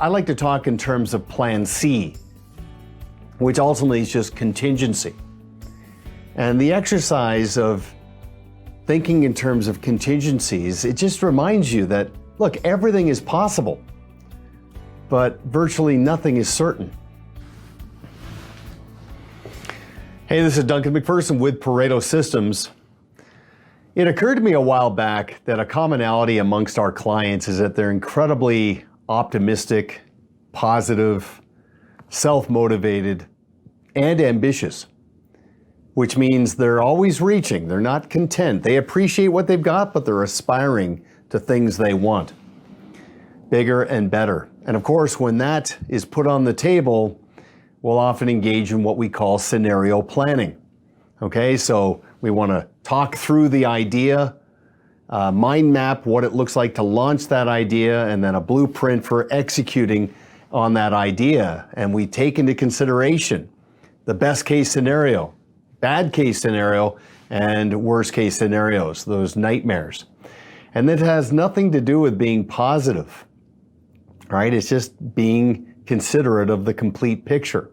I like to talk in terms of plan C, which ultimately is just contingency. And the exercise of thinking in terms of contingencies, it just reminds you that, look, everything is possible, but virtually nothing is certain. Hey, this is Duncan MacPherson with Pareto Systems. It occurred to me a while back that a commonality amongst our clients is that they're incredibly optimistic, positive, self-motivated, and ambitious, which means they're always reaching. They're not content. They appreciate what they've got, but they're aspiring to things they want, bigger and better. And of course, when that is put on the table, we'll often engage in what we call scenario planning. Okay, so we want to talk through the idea, mind map what it looks like to launch that idea, and then a blueprint for executing on that idea. And we take into consideration the best case scenario, bad case scenario, and worst case scenarios, those nightmares. And that has nothing to do with being positive, right? It's just being considerate of the complete picture.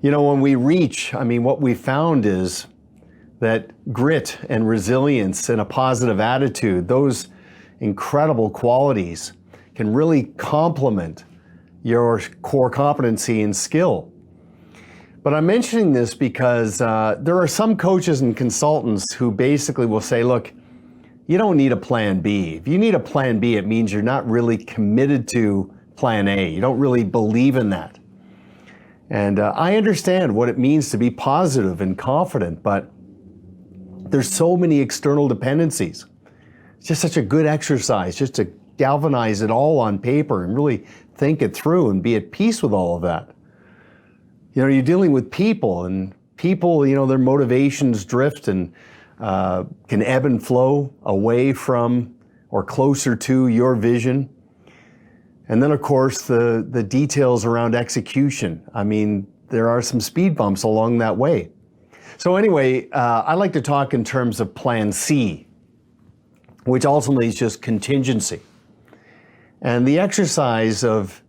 You know, when we reach, what we found is that grit and resilience and a positive attitude, those incredible qualities can really complement your core competency and skill. But I'm mentioning this because there are some coaches and consultants who basically will say, look, you don't need a plan B. If you need a plan B, it means you're not really committed to plan A. You don't really believe in that. And I understand what it means to be positive and confident, but there's so many external dependencies. It's just such a good exercise just to galvanize it all on paper and really think it through and be at peace with all of that. You know, you're dealing with people, and people, you know, their motivations drift and can ebb and flow away from or closer to your vision. And then, of course, the details around execution. There are some speed bumps along that way. So anyway, I like to talk in terms of plan C, which ultimately is just contingency. And the exercise of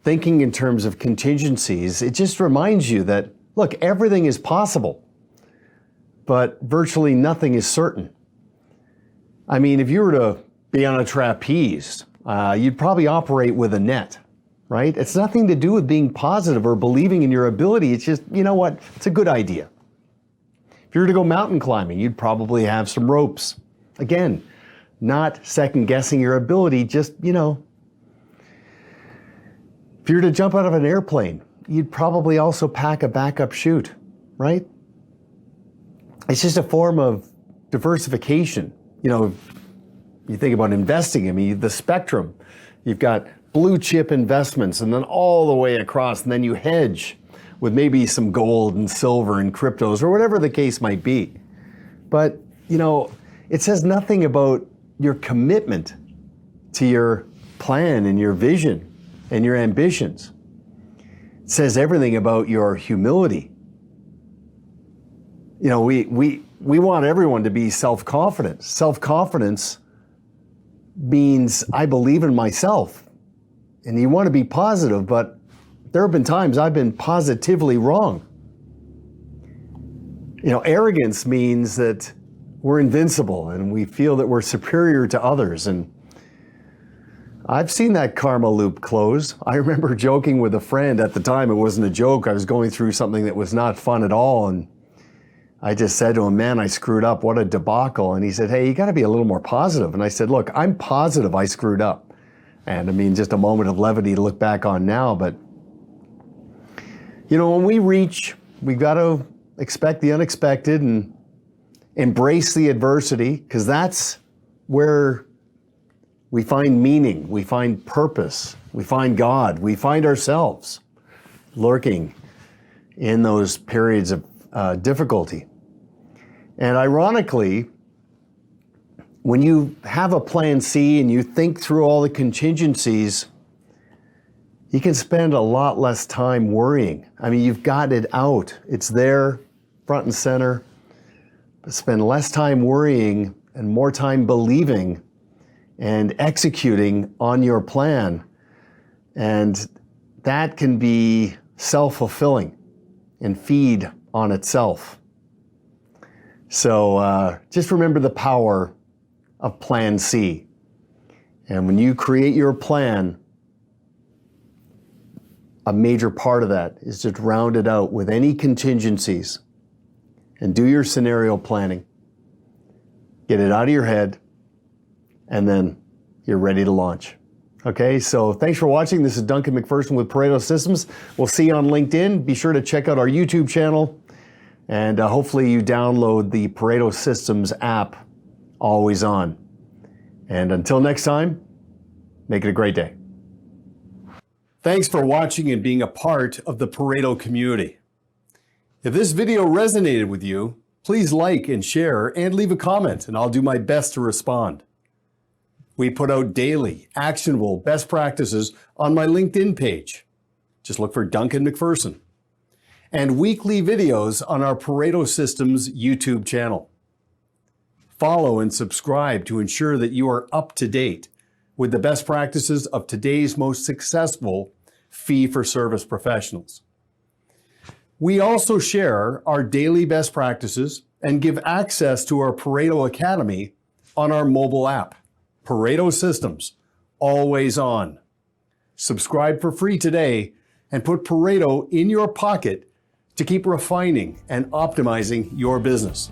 thinking in terms of contingencies, it just reminds you that, look, everything is possible, but virtually nothing is certain. If you were to be on a trapeze, you'd probably operate with a net, right? It's nothing to do with being positive or believing in your ability. It's just, you know what? It's a good idea. If you were to go mountain climbing, you'd probably have some ropes. Again, not second guessing your ability, just, you know. If you were to jump out of an airplane, you'd probably also pack a backup chute, right? It's just a form of diversification. You know, you think about investing, the spectrum. You've got blue chip investments and then all the way across, and then you hedge with maybe some gold and silver and cryptos or whatever the case might be. But, you know, it says nothing about your commitment to your plan and your vision and your ambitions. It says everything about your humility. You know, we want everyone to be self-confident. Self-confidence means I believe in myself. And you want to be positive, but there have been times I've been positively wrong. You know, arrogance means that we're invincible and we feel that we're superior to others. And I've seen that karma loop close. I remember joking with a friend at the time. It wasn't a joke. I was going through something that was not fun at all. And I just said to him, man, I screwed up. What a debacle. And he said, hey, you got to be a little more positive. And I said, look, I'm positive I screwed up. And just a moment of levity to look back on now. But, you know, when we reach, we got to expect the unexpected and embrace the adversity, because that's where we find meaning, we find purpose, we find God, we find ourselves lurking in those periods of difficulty. And ironically, when you have a plan C and you think through all the contingencies, you can spend a lot less time worrying. You've got it out. It's there, front and center. But spend less time worrying and more time believing and executing on your plan. And that can be self-fulfilling and feed on itself. So just remember the power of Plan C. And when you create your plan, a major part of that is to round it out with any contingencies and do your scenario planning. Get it out of your head, and then you're ready to launch. Okay, so thanks for watching. This is Duncan MacPherson with Pareto Systems. We'll see you on LinkedIn. Be sure to check out our YouTube channel, and hopefully you download the Pareto Systems app always on. And until next time, make it a great day. Thanks for watching and being a part of the Pareto community. If this video resonated with you, please like and share and leave a comment, and I'll do my best to respond. We put out daily, actionable best practices on my LinkedIn page. Just look for Duncan MacPherson. And weekly videos on our Pareto Systems YouTube channel. Follow and subscribe to ensure that you are up to date with the best practices of today's most successful fee-for-service professionals. We also share our daily best practices and give access to our Pareto Academy on our mobile app, Pareto Systems, always on. Subscribe for free today and put Pareto in your pocket to keep refining and optimizing your business.